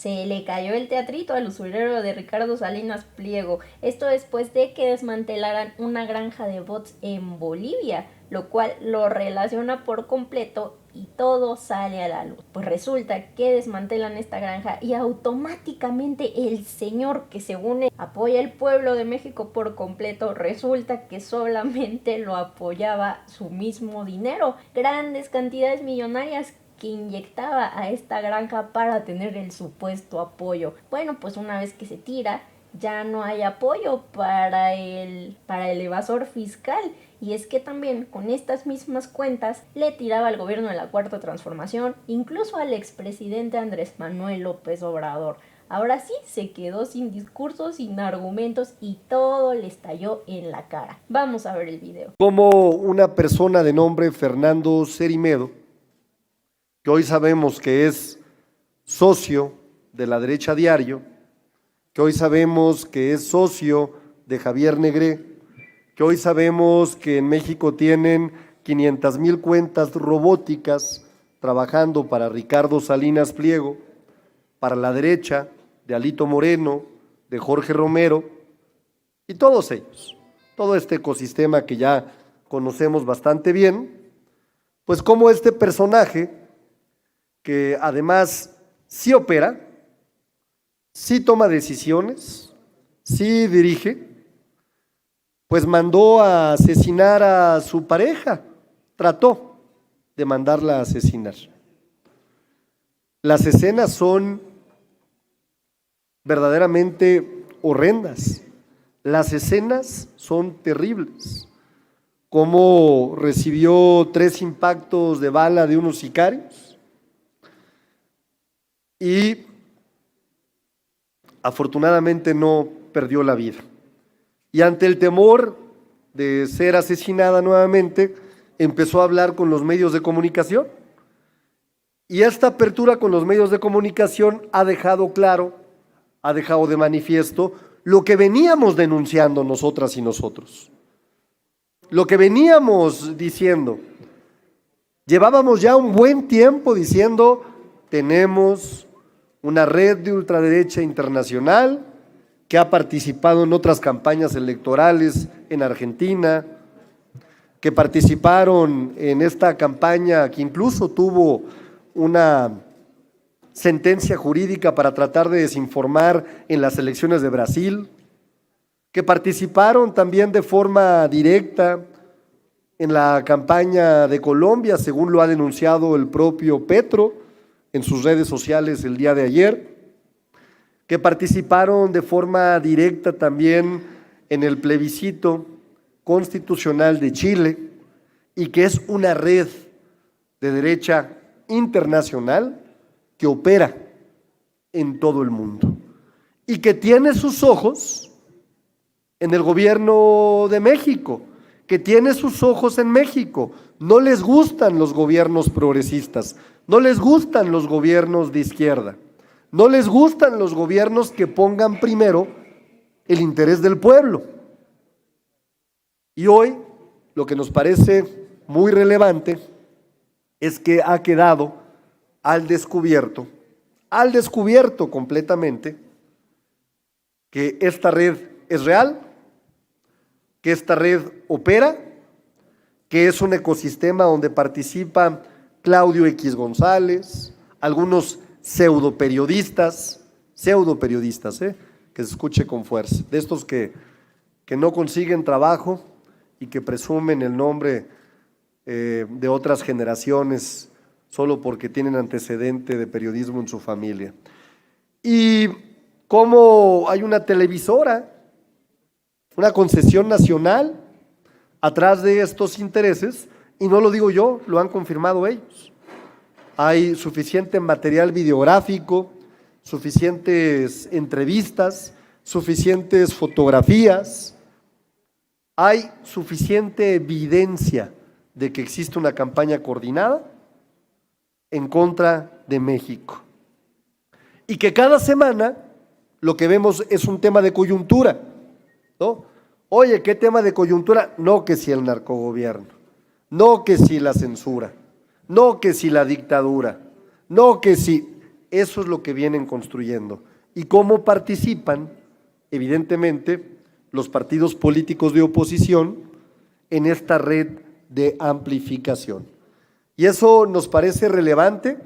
Se le cayó el teatrito al usurero de Ricardo Salinas Pliego. Esto después de que desmantelaran una granja de bots en Bolivia, lo cual lo relaciona por completo y todo sale a la luz. Pues resulta que desmantelan esta granja y automáticamente el señor que según él apoya al pueblo de México por completo, resulta que solamente lo apoyaba su mismo dinero. Grandes cantidades millonarias que inyectaba a esta granja para tener el supuesto apoyo. Bueno, pues una vez que se tira, ya no hay apoyo para el evasor fiscal. Y es que también con estas mismas cuentas le tiraba al gobierno de la Cuarta Transformación, incluso al expresidente Andrés Manuel López Obrador. Ahora sí se quedó sin discursos, sin argumentos y todo le estalló en la cara. Vamos a ver el video. Como una persona de nombre Fernando Cerimedo, que hoy sabemos que es socio de La Derecha Diario, que hoy sabemos que es socio de Javier Negré, que hoy sabemos que en México tienen 500,000 cuentas robóticas trabajando para Ricardo Salinas Pliego, para La Derecha, de Alito Moreno, de Jorge Romero, y todos ellos, todo este ecosistema que ya conocemos bastante bien, pues como este personaje, que además sí opera, sí toma decisiones, sí dirige, pues mandó a asesinar a su pareja, trató de mandarla a asesinar. Las escenas son verdaderamente horrendas, las escenas son terribles, cómo recibió 3 impactos de bala de unos sicarios, y afortunadamente no perdió la vida. Y ante el temor de ser asesinada nuevamente, empezó a hablar con los medios de comunicación. Y esta apertura con los medios de comunicación ha dejado claro, ha dejado de manifiesto lo que veníamos denunciando nosotras y nosotros. Lo que veníamos diciendo. Llevábamos ya un buen tiempo diciendo, tenemos una red de ultraderecha internacional que ha participado en otras campañas electorales en Argentina, que participaron en esta campaña que incluso tuvo una sentencia jurídica para tratar de desinformar en las elecciones de Brasil, que participaron también de forma directa en la campaña de Colombia, según lo ha denunciado el propio Petro en sus redes sociales el día de ayer, que participaron de forma directa también en el plebiscito constitucional de Chile y que es una red de derecha internacional que opera en todo el mundo y que tiene sus ojos en el gobierno de México, que tiene sus ojos en México. No les gustan los gobiernos progresistas, no les gustan los gobiernos de izquierda, no les gustan los gobiernos que pongan primero el interés del pueblo. Y hoy lo que nos parece muy relevante es que ha quedado al descubierto completamente, que esta red es real, que esta red opera, que es un ecosistema donde participa Claudio X González, algunos pseudoperiodistas, que se escuche con fuerza, de estos que no consiguen trabajo y que presumen el nombre de otras generaciones solo porque tienen antecedente de periodismo en su familia. Y cómo hay una televisora, una concesión nacional atrás de estos intereses, y no lo digo yo, lo han confirmado ellos. Hay suficiente material videográfico, suficientes entrevistas, suficientes fotografías, hay suficiente evidencia de que existe una campaña coordinada en contra de México. Y que cada semana lo que vemos es un tema de coyuntura, ¿no? Oye, ¿qué tema de coyuntura? No que si el narcogobierno, no que si la censura, no que si la dictadura, no que si… Eso es lo que vienen construyendo. Y cómo participan, evidentemente, los partidos políticos de oposición en esta red de amplificación. Y eso nos parece relevante,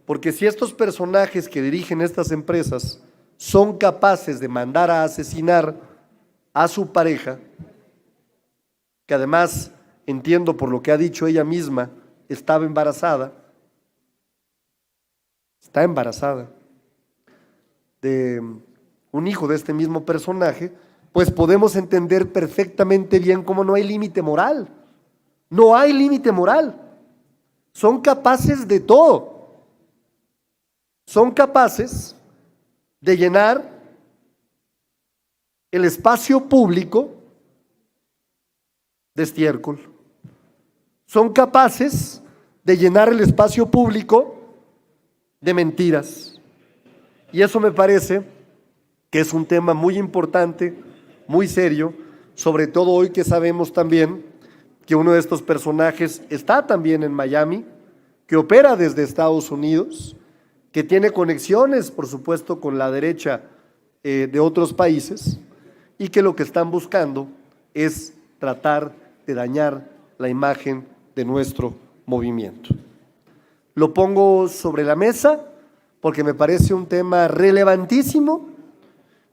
porque si estos personajes que dirigen estas empresas son capaces de mandar a asesinar a su pareja, que además, entiendo por lo que ha dicho ella misma, estaba embarazada, está embarazada de un hijo de este mismo personaje, pues podemos entender perfectamente bien cómo no hay límite moral. No hay límite moral. Son capaces de todo. Son capaces de llenar el espacio público de estiércol. Son capaces de llenar el espacio público de mentiras. Y eso me parece que es un tema muy importante, muy serio, sobre todo hoy que sabemos también que uno de estos personajes está también en Miami, que opera desde Estados Unidos, que tiene conexiones, por supuesto, con la derecha de otros países, y que lo que están buscando es tratar de dañar la imagen de nuestro movimiento. Lo pongo sobre la mesa porque me parece un tema relevantísimo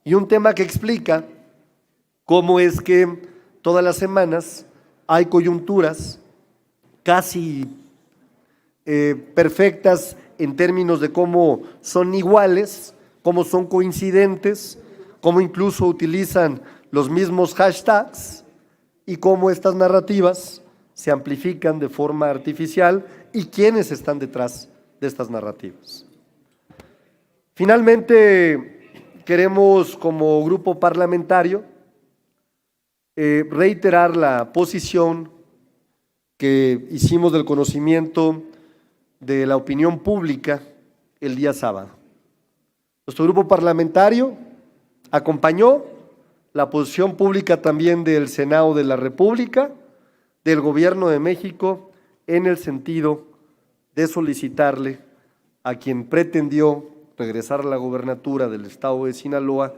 y un tema que explica cómo es que todas las semanas hay coyunturas casi perfectas en términos de cómo son iguales, cómo son coincidentes, cómo incluso utilizan los mismos hashtags y cómo estas narrativas se amplifican de forma artificial y quiénes están detrás de estas narrativas. Finalmente, queremos como grupo parlamentario reiterar la posición que hicimos del conocimiento de la opinión pública el día sábado. Nuestro grupo parlamentario acompañó la posición pública también del Senado de la República, del Gobierno de México, en el sentido de solicitarle a quien pretendió regresar a la gobernatura del estado de Sinaloa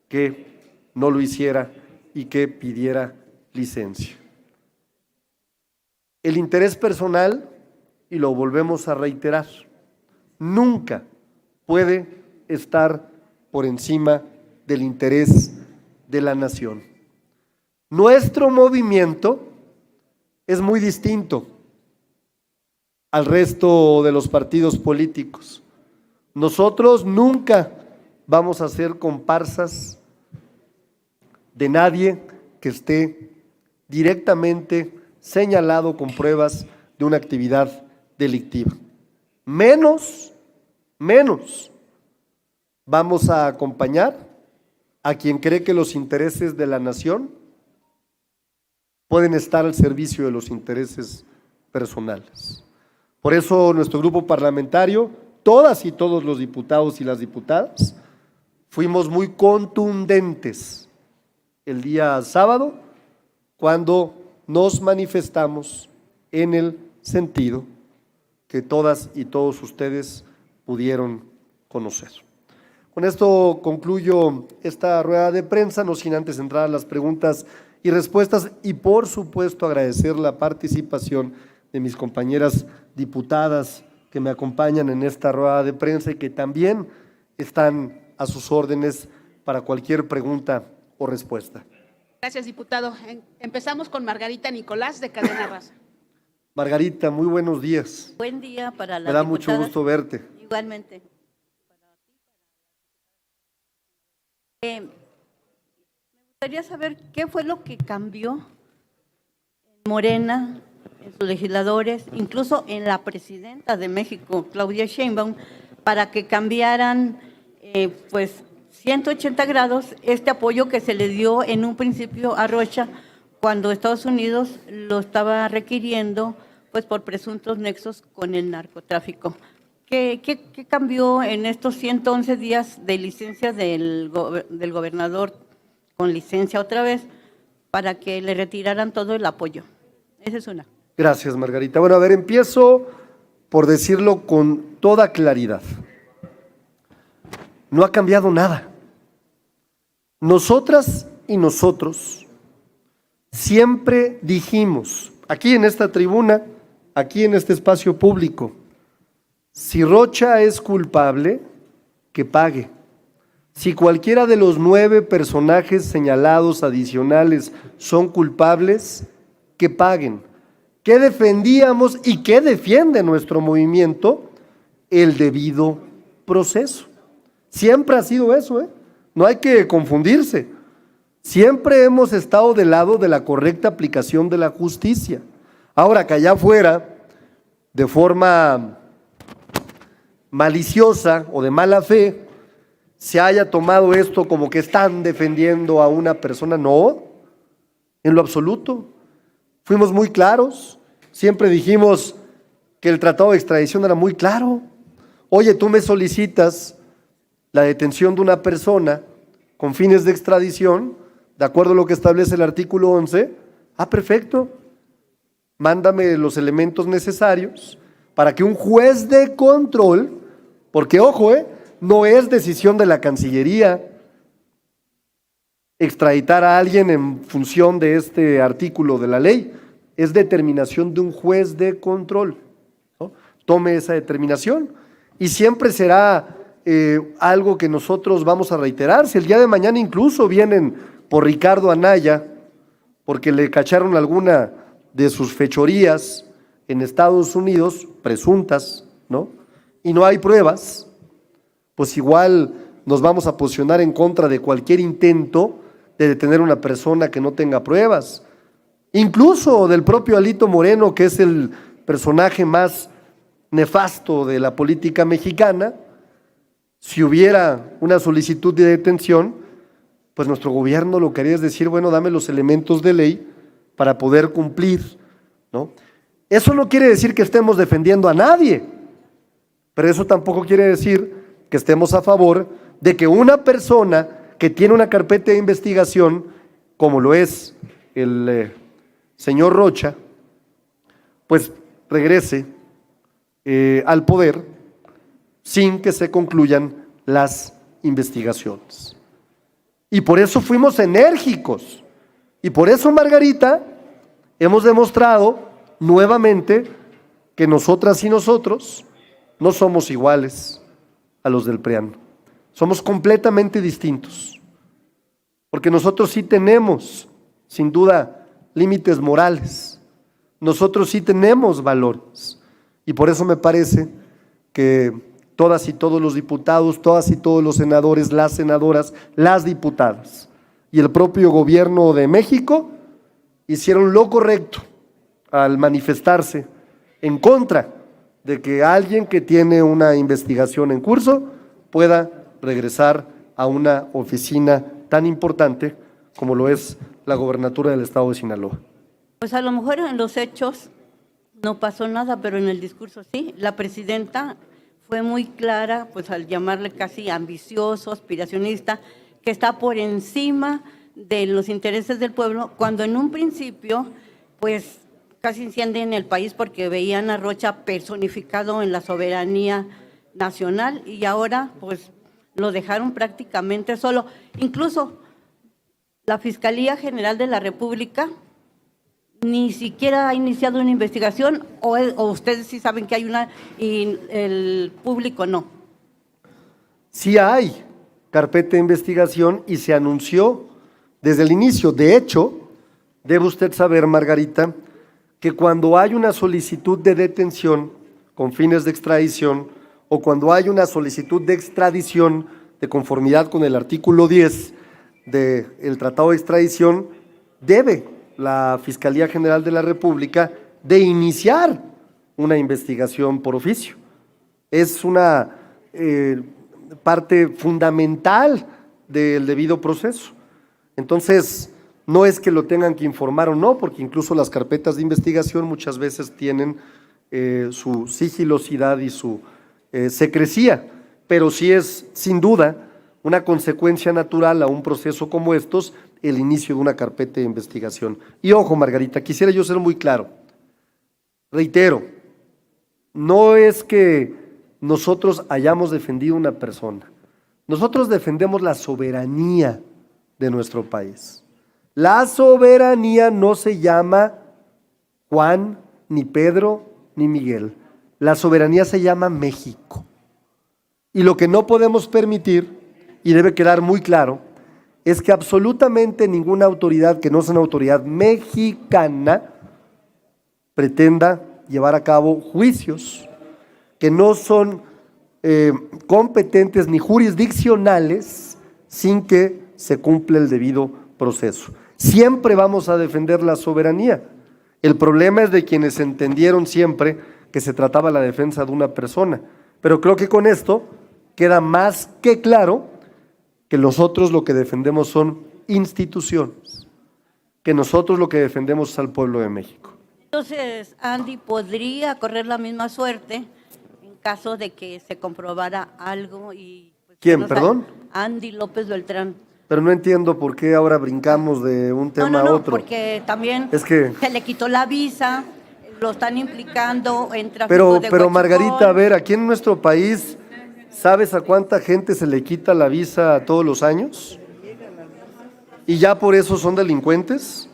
que no lo hiciera y que pidiera licencia. El interés personal, y lo volvemos a reiterar, nunca puede estar por encima del interés de la nación. Nuestro movimiento es muy distinto al resto de los partidos políticos. Nosotros nunca vamos a ser comparsas de nadie que esté directamente señalado con pruebas de una actividad delictiva. Menos vamos a acompañar a quien cree que los intereses de la nación pueden estar al servicio de los intereses personales. Por eso nuestro grupo parlamentario, todas y todos los diputados y las diputadas, fuimos muy contundentes el día sábado cuando nos manifestamos en el sentido que todas y todos ustedes pudieron conocer. Con esto concluyo esta rueda de prensa, no sin antes entrar a las preguntas y respuestas y por supuesto agradecer la participación de mis compañeras diputadas que me acompañan en esta rueda de prensa y que también están a sus órdenes para cualquier pregunta o respuesta. Gracias, diputado. Empezamos con Margarita Nicolás, de Cadena Raza. Margarita, muy buenos días. Buen día para la Me da diputada. mucho gusto verte. Igualmente. Me gustaría saber qué fue lo que cambió en Morena, en sus legisladores, incluso en la presidenta de México, Claudia Sheinbaum, para que cambiaran pues 180 grados este apoyo que se le dio en un principio a Rocha cuando Estados Unidos lo estaba requiriendo pues por presuntos nexos con el narcotráfico. ¿Qué cambió en estos 111 días de licencia del gobernador con licencia otra vez para que le retiraran todo el apoyo? Esa es una. Gracias, Margarita. Bueno, a ver, empiezo por decirlo con toda claridad. no ha cambiado nada. Nosotras y nosotros siempre dijimos, aquí en esta tribuna, aquí en este espacio público, si Rocha es culpable, que pague. Si cualquiera de los 9 personajes señalados adicionales son culpables, que paguen. ¿Qué defendíamos y qué defiende nuestro movimiento? El debido proceso. Siempre ha sido eso, ¿eh? No hay que confundirse. Siempre hemos estado del lado de la correcta aplicación de la justicia. Ahora, que allá afuera, de forma maliciosa o de mala fe, se haya tomado esto como que están defendiendo a una persona, no, en lo absoluto. Fuimos muy claros, siempre dijimos que el tratado de extradición era muy claro. Oye, tú me solicitas la detención de una persona con fines de extradición, de acuerdo a lo que establece el artículo 11, perfecto, mándame los elementos necesarios para que un juez de control, porque ojo, no es decisión de la Cancillería extraditar a alguien en función de este artículo de la ley, es determinación de un juez de control, ¿no? Tome esa determinación y siempre será algo que nosotros vamos a reiterar. Si el día de mañana incluso vienen por Ricardo Anaya, porque le cacharon alguna de sus fechorías en Estados Unidos, presuntas, ¿no? Y no hay pruebas, pues igual nos vamos a posicionar en contra de cualquier intento de detener a una persona que no tenga pruebas. Incluso del propio Alito Moreno, que es el personaje más nefasto de la política mexicana. Si hubiera una solicitud de detención, pues nuestro gobierno lo que haría es decir, bueno, dame los elementos de ley para poder cumplir, ¿no? Eso no quiere decir que estemos defendiendo a nadie, pero eso tampoco quiere decir que estemos a favor de que una persona que tiene una carpeta de investigación, como lo es el señor Rocha, pues regrese al poder sin que se concluyan las investigaciones. Y por eso fuimos enérgicos. Y por eso, Margarita, hemos demostrado nuevamente que nosotras y nosotros no somos iguales a los del PRIAN. Somos completamente distintos. Porque nosotros sí tenemos, sin duda, límites morales. Nosotros sí tenemos valores. Y por eso me parece que todas y todos los diputados, todas y todos los senadores, las senadoras, las diputadas y el propio gobierno de México hicieron lo correcto al manifestarse en contra de que alguien que tiene una investigación en curso pueda regresar a una oficina tan importante como lo es la gobernatura del estado de Sinaloa. Pues a lo mejor en los hechos no pasó nada, pero en el discurso sí. La presidenta fue muy clara, pues al llamarle casi ambicioso, aspiracionista, que está por encima de los intereses del pueblo, cuando en un principio, pues casi encienden el país porque veían a Rocha personificado en la soberanía nacional y ahora pues lo dejaron prácticamente solo. Incluso la Fiscalía General de la República ni siquiera ha iniciado una investigación o ustedes sí saben que hay una y el público no. Sí hay carpeta de investigación y se anunció desde el inicio. De hecho, debe usted saber, Margarita, que cuando hay una solicitud de detención con fines de extradición o cuando hay una solicitud de extradición de conformidad con el artículo 10 del Tratado de Extradición, debe la Fiscalía General de la República de iniciar una investigación por oficio. Es una parte fundamental del debido proceso. Entonces, no es que lo tengan que informar o no, porque incluso las carpetas de investigación muchas veces tienen su sigilosidad y su secrecía, pero sí es sin duda una consecuencia natural a un proceso como estos, el inicio de una carpeta de investigación. Y ojo, Margarita, quisiera yo ser muy claro. Reitero, no es que nosotros hayamos defendido una persona, Nosotros defendemos la soberanía de nuestro país. La soberanía no se llama Juan, ni Pedro, ni Miguel. La soberanía se llama México. Y lo que no podemos permitir, y debe quedar muy claro, es que absolutamente ninguna autoridad que no sea una autoridad mexicana pretenda llevar a cabo juicios que no son competentes ni jurisdiccionales sin que se cumpla el debido proceso. Siempre vamos a defender la soberanía. El problema es de quienes entendieron siempre que se trataba la defensa de una persona. Pero creo que con esto queda más que claro que nosotros lo que defendemos son instituciones, que nosotros lo que defendemos es al pueblo de México. Entonces, Andy podría correr la misma suerte en caso de que se comprobara algo y… Pues, ¿Quién, no perdón? Andy López Beltrán. Pero no entiendo por qué ahora brincamos de un tema a otro. Porque también Es que… se le quitó la visa, lo están implicando en tráfico de Pero huachicol. Margarita, a ver, aquí en nuestro país, ¿sabes a cuánta gente se le quita la visa todos los años? ¿Y ya por eso son delincuentes?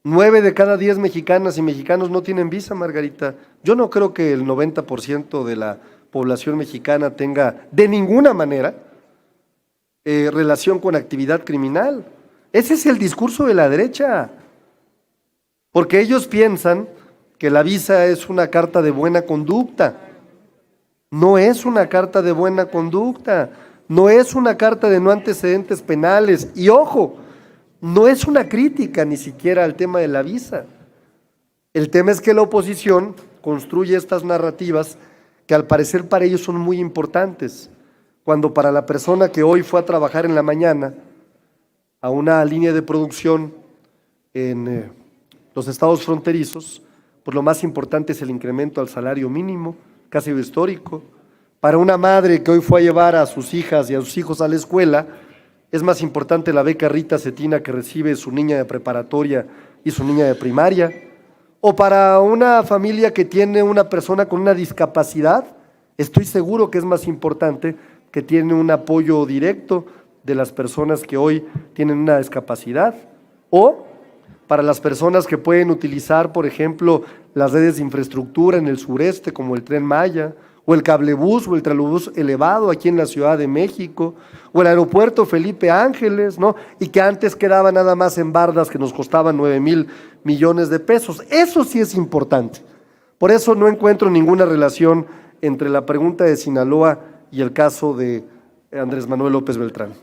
9 de cada 10 mexicanas y mexicanos no tienen visa, Margarita. Yo no creo que el 90% de la población mexicana tenga de ninguna manera relación con actividad criminal. Ese es el discurso de la derecha. Porque ellos piensan que la visa es una carta de buena conducta. No es una carta de buena conducta, no es una carta de no antecedentes penales. Y ojo, no es una crítica ni siquiera al tema de la visa. El tema es que la oposición construye estas narrativas que al parecer para ellos son muy importantes, cuando para la persona que hoy fue a trabajar en la mañana a una línea de producción en los estados fronterizos, pues lo más importante es el incremento al salario mínimo, casi histórico. Para una madre que hoy fue a llevar a sus hijas y a sus hijos a la escuela, es más importante la beca Rita Cetina que recibe su niña de preparatoria y su niña de primaria. O para una familia que tiene una persona con una discapacidad, estoy seguro que es más importante que tiene un apoyo directo de las personas que hoy tienen una discapacidad. O para las personas que pueden utilizar, por ejemplo, las redes de infraestructura en el sureste, como el Tren Maya, o el cablebús o el trolebús elevado aquí en la Ciudad de México, o el aeropuerto Felipe Ángeles, ¿no? Y que antes quedaba nada más en bardas que nos costaban 9,000 millones de pesos. Eso sí es importante. Por eso no encuentro ninguna relación entre la pregunta de Sinaloa y el caso de Andrés Manuel López Beltrán.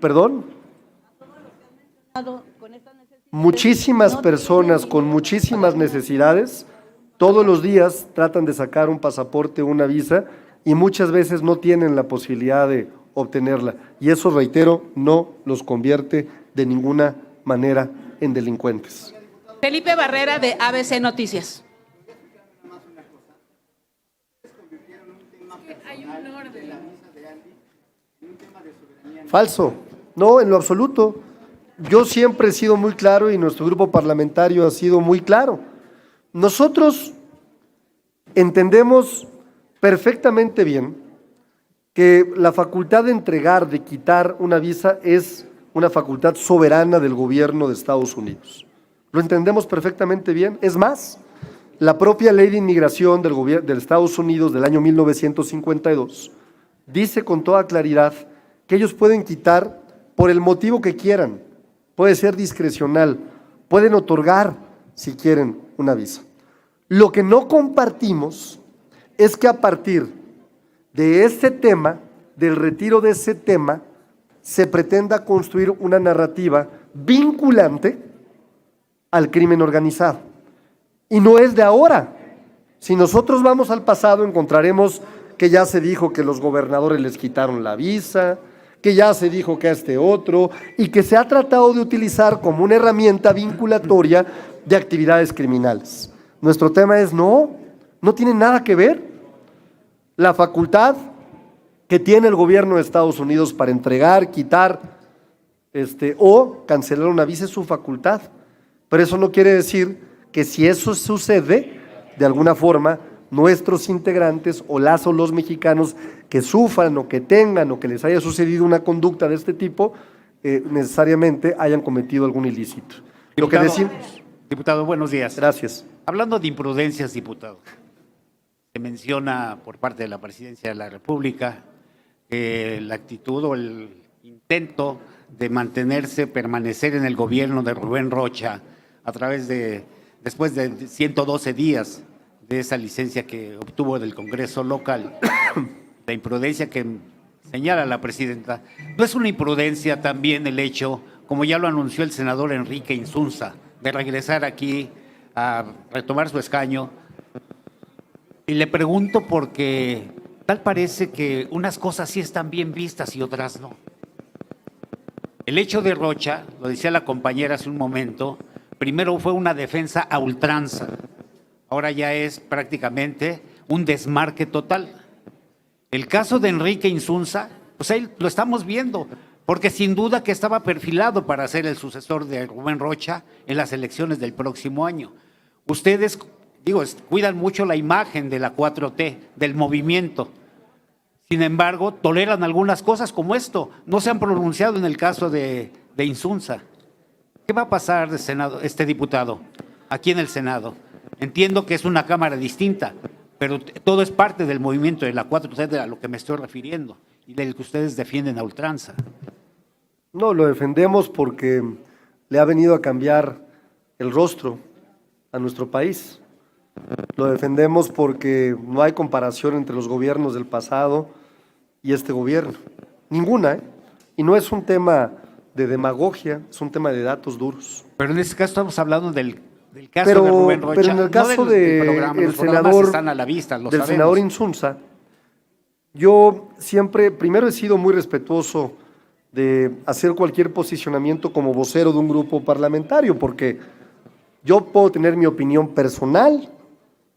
¿Perdón? Muchísimas personas con muchísimas necesidades todos los días tratan de sacar un pasaporte o una visa y muchas veces no tienen la posibilidad de obtenerla. Y eso, reitero, no los convierte de ninguna manera en delincuentes. Felipe Barrera, de ABC Noticias. Falso, no, en lo absoluto. Yo siempre he sido muy claro y nuestro grupo parlamentario ha sido muy claro. Nosotros entendemos perfectamente bien que la facultad de entregar, de quitar una visa es una facultad soberana del gobierno de Estados Unidos. Lo entendemos perfectamente bien. Es más, la propia ley de inmigración del gobierno de Estados Unidos del año 1952 dice con toda claridad que ellos pueden quitar por el motivo que quieran, puede ser discrecional, pueden otorgar si quieren una visa. Lo que no compartimos es que a partir de ese tema, del retiro de ese tema, se pretenda construir una narrativa vinculante al crimen organizado. Y no es de ahora. Si nosotros vamos al pasado, encontraremos que ya se dijo que los gobernadores les quitaron la visa, que ya se dijo que a este otro, y que se ha tratado de utilizar como una herramienta vinculatoria de actividades criminales. Nuestro tema es no tiene nada que ver. La facultad que tiene el gobierno de Estados Unidos para entregar, quitar o cancelar una visa es su facultad. Pero eso no quiere decir que si eso sucede, de alguna forma, nuestros integrantes o las o los mexicanos que sufran o que tengan o que les haya sucedido una conducta de este tipo, necesariamente hayan cometido algún ilícito. Lo que decimos. Diputado, buenos días. Gracias. Hablando de imprudencias, diputado, se menciona por parte de la Presidencia de la República que la actitud o el intento de permanecer en el gobierno de Rubén Rocha después de 112 días de esa licencia que obtuvo del Congreso local, la imprudencia que señala la presidenta, ¿no es una imprudencia también el hecho, como ya lo anunció el senador Enrique Insunza, de regresar aquí a retomar su escaño? Y le pregunto porque tal parece que unas cosas sí están bien vistas y otras no. El hecho de Rocha, lo decía la compañera hace un momento, primero fue una defensa a ultranza, ahora ya es prácticamente un desmarque total. El caso de Enrique Insunza, pues ahí lo estamos viendo, porque sin duda que estaba perfilado para ser el sucesor de Rubén Rocha en las elecciones del próximo año. Ustedes, cuidan mucho la imagen de la 4T, del movimiento. Sin embargo, toleran algunas cosas como esto. No se han pronunciado en el caso de Insunza. ¿Qué va a pasar, diputado, aquí en el Senado? Entiendo que es una Cámara distinta, pero todo es parte del movimiento de la 4T a lo que me estoy refiriendo y del que ustedes defienden a ultranza. No, lo defendemos porque le ha venido a cambiar el rostro a nuestro país. Lo defendemos porque no hay comparación entre los gobiernos del pasado y este gobierno. Ninguna, ¿eh? Y no es un tema de demagogia, es un tema de datos duros. Pero en este caso estamos hablando del caso de Rubén Rocha. Pero en el caso no del senador, están a la vista, lo del sabemos. senador Insunza, yo siempre, primero he sido muy respetuoso de hacer cualquier posicionamiento como vocero de un grupo parlamentario, porque yo puedo tener mi opinión personal,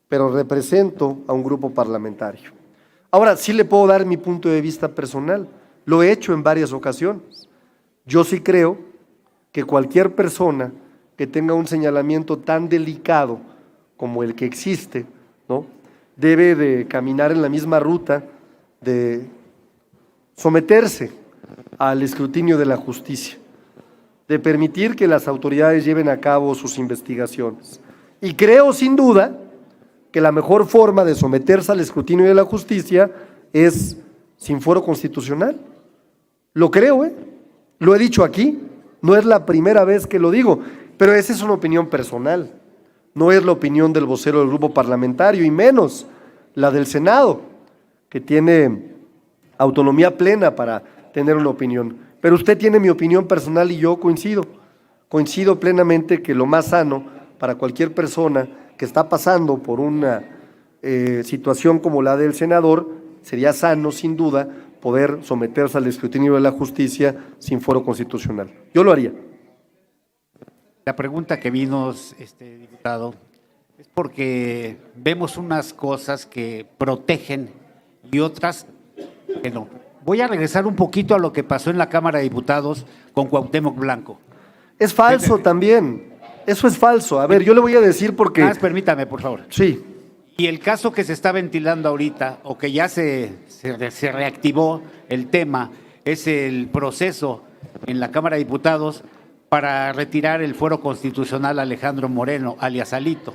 pero represento a un grupo parlamentario. Ahora, sí le puedo dar mi punto de vista personal, lo he hecho en varias ocasiones. Yo sí creo que cualquier persona que tenga un señalamiento tan delicado como el que existe, ¿no?, debe de caminar en la misma ruta de someterse al escrutinio de la justicia, de permitir que las autoridades lleven a cabo sus investigaciones. Y creo sin duda que la mejor forma de someterse al escrutinio de la justicia es sin fuero constitucional. Lo creo, lo he dicho aquí, no es la primera vez que lo digo, pero esa es una opinión personal, no es la opinión del vocero del grupo parlamentario y menos la del Senado, que tiene autonomía plena para tener una opinión. Pero usted tiene mi opinión personal y yo coincido plenamente que lo más sano para cualquier persona que está pasando por una situación como la del senador, sería sano sin duda poder someterse al escrutinio de la justicia sin fuero constitucional. Yo lo haría. La pregunta que vino, diputado, es porque vemos unas cosas que protegen y otras que no. Voy a regresar un poquito a lo que pasó en la Cámara de Diputados con Cuauhtémoc Blanco. Es falso también, eso es falso. A ver, yo le voy a decir porque… Permítame, por favor. Sí. Y el caso que se está ventilando ahorita, o que ya se reactivó el tema, es el proceso en la Cámara de Diputados para retirar el fuero constitucional a Alejandro Moreno, alias Alito.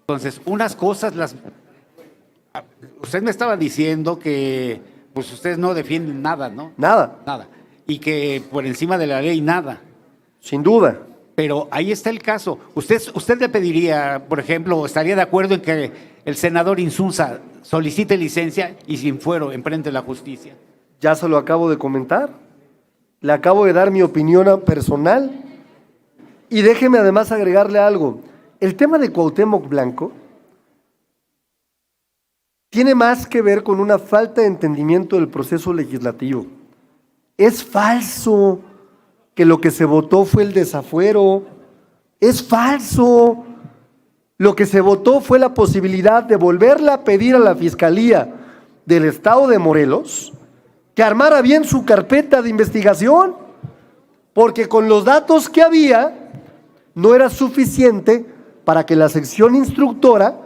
Entonces, unas cosas usted me estaba diciendo que pues ustedes no defienden nada, ¿no? Nada. Nada. Y que por encima de la ley nada. Sin duda. Pero ahí está el caso. Usted le pediría, por ejemplo, estaría de acuerdo en que el senador Insunza solicite licencia y sin fuero enfrente de la justicia. Ya se lo acabo de comentar. Le acabo de dar mi opinión personal. Y déjeme además agregarle algo. El tema de Cuauhtémoc Blanco tiene más que ver con una falta de entendimiento del proceso legislativo. Es falso que lo que se votó fue el desafuero. Es falso. Lo que se votó fue la posibilidad de volverle a pedir a la Fiscalía del Estado de Morelos que armara bien su carpeta de investigación, porque con los datos que había no era suficiente para que la sección instructora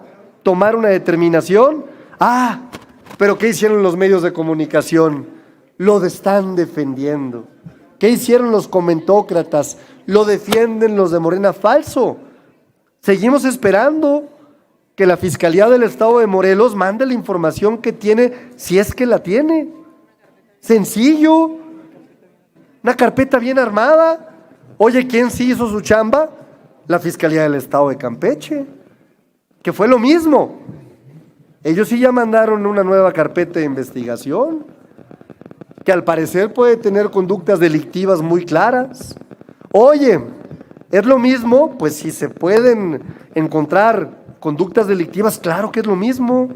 tomar una determinación. Ah, pero ¿qué hicieron los medios de comunicación? Lo están defendiendo. ¿Qué hicieron los comentócratas? Lo defienden los de Morena. Falso. Seguimos esperando que la Fiscalía del Estado de Morelos mande la información que tiene, si es que la tiene. Sencillo. Una carpeta bien armada. Oye, ¿quién sí hizo su chamba? La Fiscalía del Estado de Campeche, que fue lo mismo. Ellos sí ya mandaron una nueva carpeta de investigación, que al parecer puede tener conductas delictivas muy claras. Oye, ¿es lo mismo? Pues si se pueden encontrar conductas delictivas, claro que es lo mismo.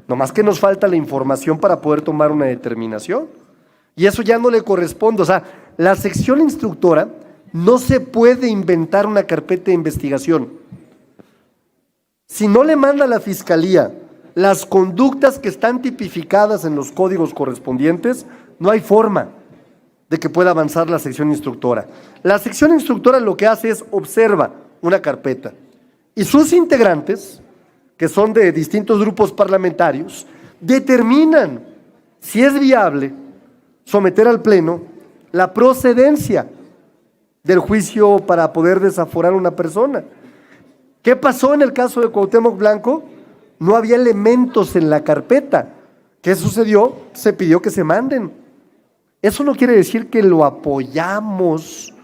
Nomás que nos falta la información para poder tomar una determinación. Y eso ya no le corresponde. O sea, la sección instructora no se puede inventar una carpeta de investigación. Si no le manda a la Fiscalía las conductas que están tipificadas en los códigos correspondientes, no hay forma de que pueda avanzar la sección instructora. La sección instructora lo que hace es observa una carpeta y sus integrantes, que son de distintos grupos parlamentarios, determinan si es viable someter al Pleno la procedencia del juicio para poder desaforar a una persona. ¿Qué pasó en el caso de Cuauhtémoc Blanco? No había elementos en la carpeta. ¿Qué sucedió? Se pidió que se manden. Eso no quiere decir que lo apoyamos.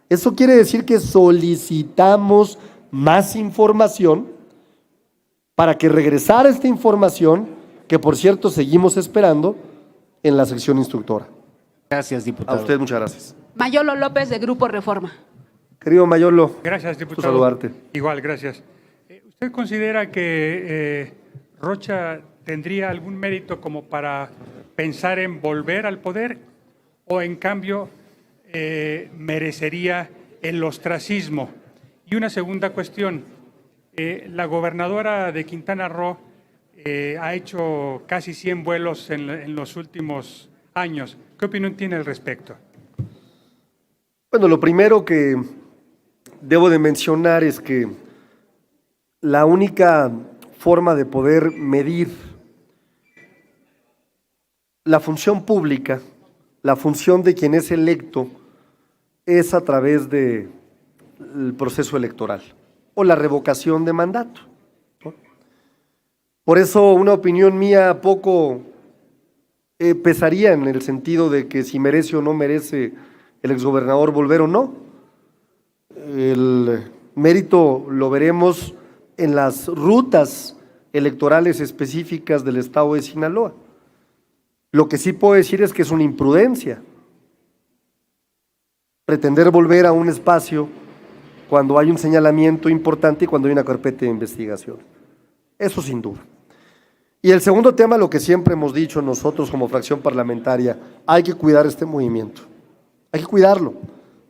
Eso quiere decir que solicitamos más información para que regresara esta información, que por cierto seguimos esperando en la sección instructora. Gracias, diputado. A usted muchas gracias. Mayolo López, de Grupo Reforma. Querido Mayolo, Gracias, gusto diputado. saludarte. Igual, gracias. ¿Usted considera que Rocha tendría algún mérito como para pensar en volver al poder o en cambio merecería el ostracismo? Y una segunda cuestión, la gobernadora de Quintana Roo ha hecho casi 100 vuelos en los últimos años. ¿Qué opinión tiene al respecto? Bueno, lo primero que debo de mencionar es que la única forma de poder medir la función pública, la función de quien es electo, es a través del proceso electoral o la revocación de mandato, ¿no? Por eso una opinión mía poco pesaría en el sentido de que si merece o no merece el exgobernador volver o no. El mérito lo veremos en las rutas electorales específicas del estado de Sinaloa. Lo que sí puedo decir es que es una imprudencia pretender volver a un espacio cuando hay un señalamiento importante y cuando hay una carpeta de investigación. Eso sin duda. Y el segundo tema, lo que siempre hemos dicho nosotros como fracción parlamentaria, hay que cuidar este movimiento, hay que cuidarlo.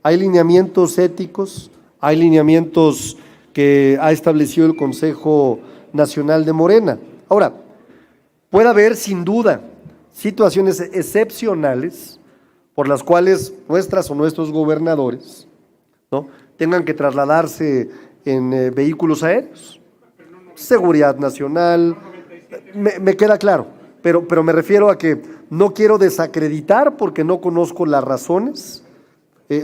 Hay lineamientos éticos, hay lineamientos que ha establecido el Consejo Nacional de Morena. Ahora, puede haber sin duda situaciones excepcionales por las cuales nuestras o nuestros gobernadores, ¿no?, tengan que trasladarse en vehículos aéreos. Seguridad nacional, me queda claro, pero me refiero a que no quiero desacreditar porque no conozco las razones,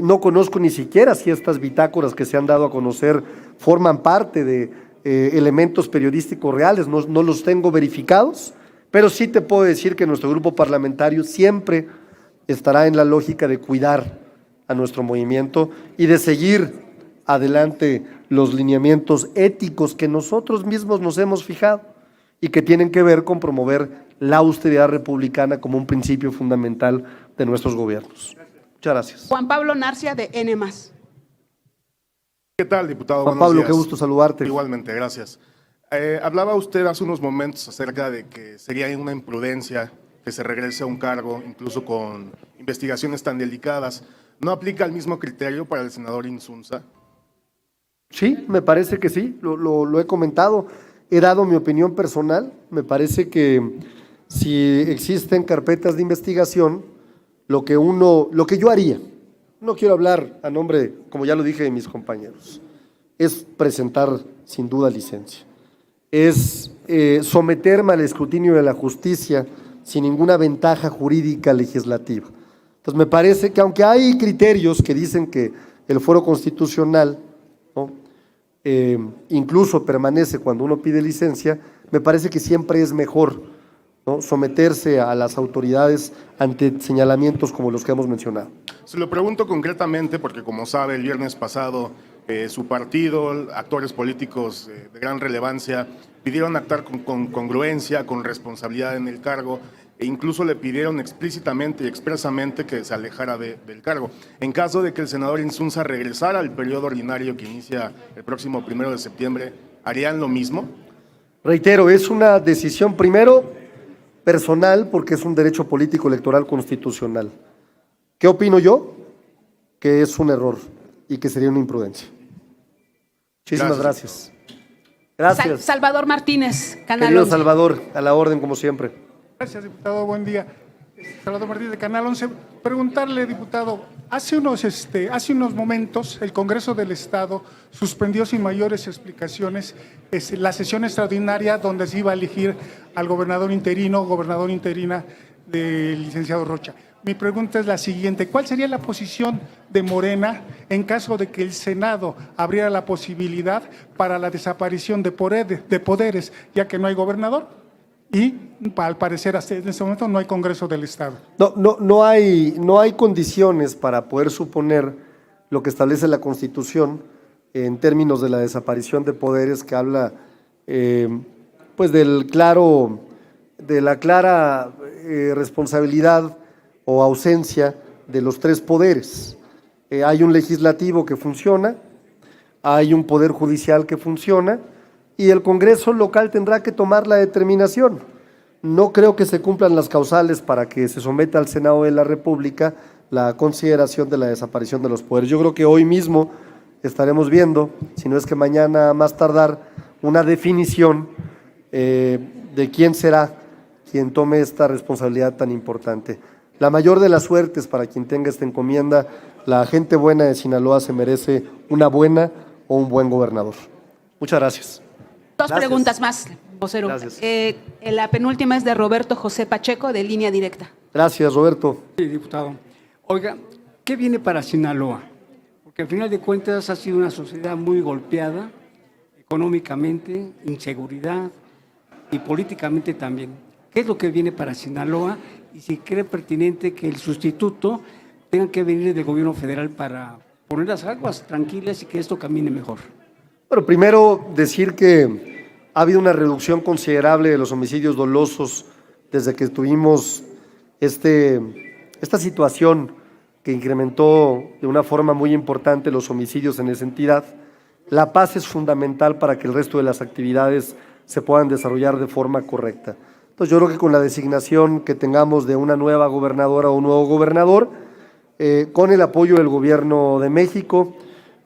no conozco ni siquiera si estas bitácoras que se han dado a conocer forman parte de elementos periodísticos reales, no los tengo verificados, pero sí te puedo decir que nuestro grupo parlamentario siempre estará en la lógica de cuidar a nuestro movimiento y de seguir adelante los lineamientos éticos que nosotros mismos nos hemos fijado y que tienen que ver con promover la austeridad republicana como un principio fundamental de nuestros gobiernos. Muchas gracias. Juan Pablo Narcia, de N+. ¿Qué tal, diputado? Juan Buenos Pablo, días. qué gusto saludarte. Igualmente, gracias. Hablaba usted hace unos momentos acerca de que sería una imprudencia que se regrese a un cargo, incluso con investigaciones tan delicadas. ¿No aplica el mismo criterio para el senador Insunza? Sí, me parece que sí, lo he comentado, he dado mi opinión personal, me parece que si existen carpetas de investigación, lo que yo haría, no quiero hablar a nombre, como ya lo dije, de mis compañeros, es presentar sin duda licencia. es someterme al escrutinio de la justicia sin ninguna ventaja jurídica legislativa. Entonces me parece que aunque hay criterios que dicen que el fuero constitucional, ¿no?, incluso permanece cuando uno pide licencia, me parece que siempre es mejor, ¿no?, someterse a las autoridades ante señalamientos como los que hemos mencionado. Se lo pregunto concretamente porque, como sabe, el viernes pasado su partido, actores políticos de gran relevancia, pidieron actuar con congruencia, con responsabilidad en el cargo, e incluso le pidieron explícitamente y expresamente que se alejara del cargo. En caso de que el senador Insunza regresara al periodo ordinario que inicia el próximo 1 de septiembre, ¿harían lo mismo? Reitero, es una decisión primero personal porque es un derecho político electoral constitucional. ¿Qué opino yo? Que es un error y que sería una imprudencia. Muchísimas gracias. Gracias. Salvador Martínez, Canal Querido 11. Salvador, a la orden como siempre. Gracias, diputado. Buen día. Salvador Martínez de Canal 11. Preguntarle, diputado, hace unos momentos el Congreso del Estado suspendió sin mayores explicaciones la sesión extraordinaria donde se iba a elegir al gobernador interino, gobernadora interina del licenciado Rocha. Mi pregunta es la siguiente: ¿cuál sería la posición de Morena en caso de que el Senado abriera la posibilidad para la desaparición de poderes, ya que no hay gobernador? Y al parecer hasta en este momento no hay Congreso del Estado. No hay condiciones para poder suponer lo que establece la Constitución en términos de la desaparición de poderes, que habla pues de la clara responsabilidad o ausencia de los tres poderes. Hay un legislativo que funciona, hay un poder judicial que funciona, y el Congreso local tendrá que tomar la determinación. No creo que se cumplan las causales para que se someta al Senado de la República la consideración de la desaparición de los poderes. Yo creo que hoy mismo estaremos viendo, si no es que mañana más tardar, una definición de quién será quien tome esta responsabilidad tan importante. La mayor de las suertes para quien tenga esta encomienda. La gente buena de Sinaloa se merece una buena o un buen gobernador. Muchas gracias. Dos preguntas más, vocero. Gracias. La penúltima es de Roberto José Pacheco, de Línea Directa. Gracias, Roberto. Sí, diputado. Oiga, ¿qué viene para Sinaloa? Porque al final de cuentas ha sido una sociedad muy golpeada, económicamente, inseguridad y políticamente también. ¿Qué es lo que viene para Sinaloa? Y si cree pertinente que el sustituto tenga que venir del gobierno federal para poner las aguas tranquilas y que esto camine mejor. Bueno, primero decir que ha habido una reducción considerable de los homicidios dolosos desde que tuvimos esta situación que incrementó de una forma muy importante los homicidios en esa entidad. La paz es fundamental para que el resto de las actividades se puedan desarrollar de forma correcta. Entonces yo creo que con la designación que tengamos de una nueva gobernadora o un nuevo gobernador, con el apoyo del Gobierno de México,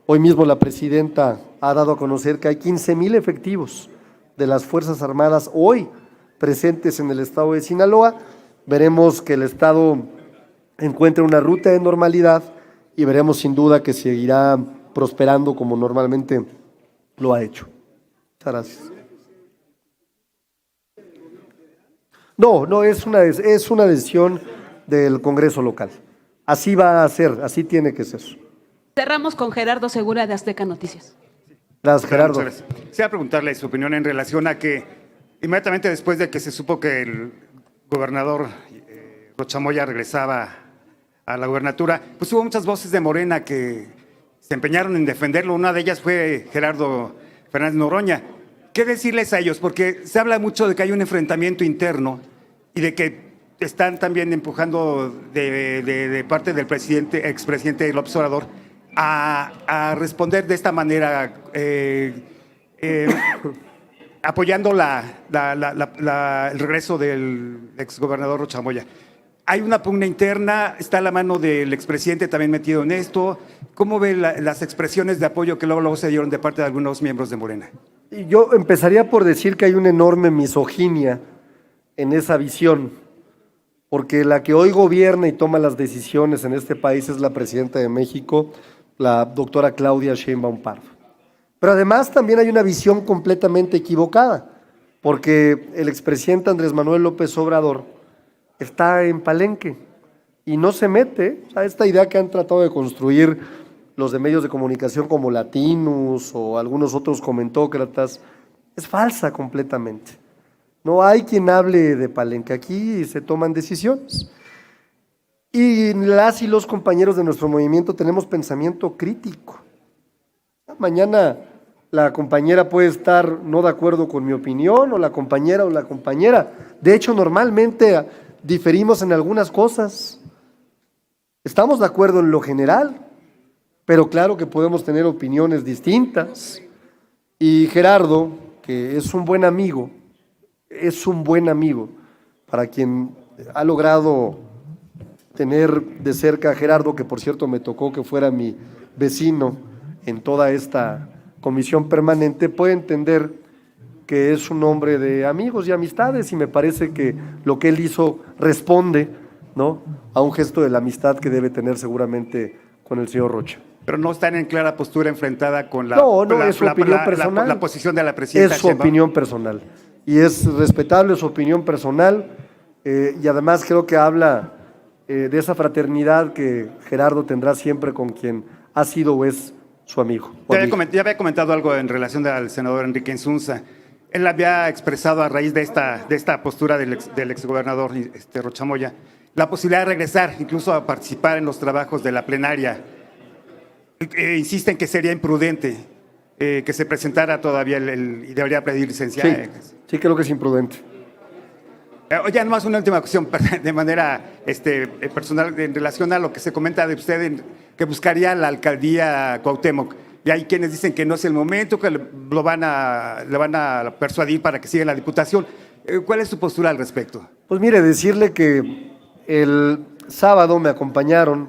hoy mismo la presidenta ha dado a conocer que hay 15,000 efectivos de las Fuerzas Armadas hoy presentes en el estado de Sinaloa. Veremos que el estado encuentre una ruta de normalidad y veremos sin duda que seguirá prosperando como normalmente lo ha hecho. Muchas gracias. No, es una decisión del Congreso local. Así va a ser, así tiene que ser. Cerramos con Gerardo Segura, de Azteca Noticias. Gracias, Gerardo. Muchas gracias. Quisiera preguntarle su opinión en relación a que inmediatamente después de que se supo que el gobernador Rocha Moya regresaba a la gubernatura, pues hubo muchas voces de Morena que se empeñaron en defenderlo. Una de ellas fue Gerardo Fernández Noroña. ¿Qué decirles a ellos? Porque se habla mucho de que hay un enfrentamiento interno y de que están también empujando de parte del expresidente López Obrador a responder de esta manera, apoyando el regreso del exgobernador Rocha Moya. Hay una pugna interna, está la mano del expresidente también metido en esto. ¿Cómo ve las expresiones de apoyo que luego se dieron de parte de algunos miembros de Morena? Yo empezaría por decir que hay una enorme misoginia en esa visión, porque la que hoy gobierna y toma las decisiones en este país es la presidenta de México, la doctora Claudia Sheinbaum Pardo. Pero además también hay una visión completamente equivocada, porque el expresidente Andrés Manuel López Obrador está en Palenque y no se mete. O sea, esta idea que han tratado de construir los de medios de comunicación como Latinus o algunos otros comentócratas es falsa completamente. No hay quien hable de Palenque, aquí se toman decisiones. Y las y los compañeros de nuestro movimiento tenemos pensamiento crítico. Mañana la compañera puede estar no de acuerdo con mi opinión, o la compañera. De hecho, normalmente diferimos en algunas cosas. Estamos de acuerdo en lo general, pero claro que podemos tener opiniones distintas. Y Gerardo, que es un buen amigo, para quien ha logrado tener de cerca a Gerardo, que por cierto me tocó que fuera mi vecino en toda esta comisión permanente, puede entender que es un hombre de amigos y amistades, y me parece que lo que él hizo responde, ¿no?, a un gesto de la amistad que debe tener seguramente con el señor Rocha. Pero no están en clara postura enfrentada con la, es su opinión personal. La posición de la presidenta. Es su opinión personal y es respetable su opinión personal, y además creo que habla de esa fraternidad que Gerardo tendrá siempre con quien ha sido o es su amigo. Ya había comentado algo en relación al senador Enrique Insunza. Él había expresado a raíz de esta postura del exgobernador Rocha Moya la posibilidad de regresar, incluso a participar en los trabajos de la plenaria. Insiste en que sería imprudente que se presentara todavía y debería pedir licencia. Sí, creo que es imprudente. Oye, nomás una última cuestión de manera personal en relación a lo que se comenta de usted, que buscaría la alcaldía Cuauhtémoc. Y hay quienes dicen que no es el momento, que le van a persuadir para que siga en la diputación. ¿Cuál es su postura al respecto? Pues mire, decirle que el sábado me acompañaron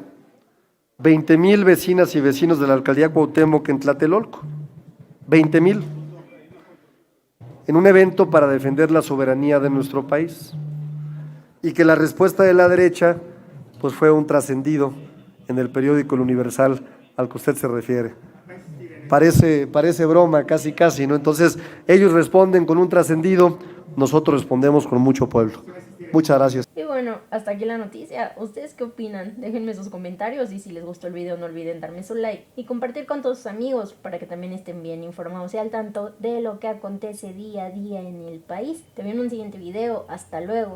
20,000 vecinas y vecinos de la alcaldía Cuauhtémoc en Tlatelolco. 20,000. En un evento para defender la soberanía de nuestro país, y que la respuesta de la derecha pues fue un trascendido en el periódico El Universal al que usted se refiere. Parece broma, casi, ¿no? Entonces, ellos responden con un trascendido, nosotros respondemos con mucho pueblo. Muchas gracias. Y bueno, hasta aquí la noticia. ¿Ustedes qué opinan? Déjenme sus comentarios, y si les gustó el video no olviden darme su like y compartir con todos sus amigos para que también estén bien informados y al tanto de lo que acontece día a día en el país. Te veo en un siguiente video. Hasta luego.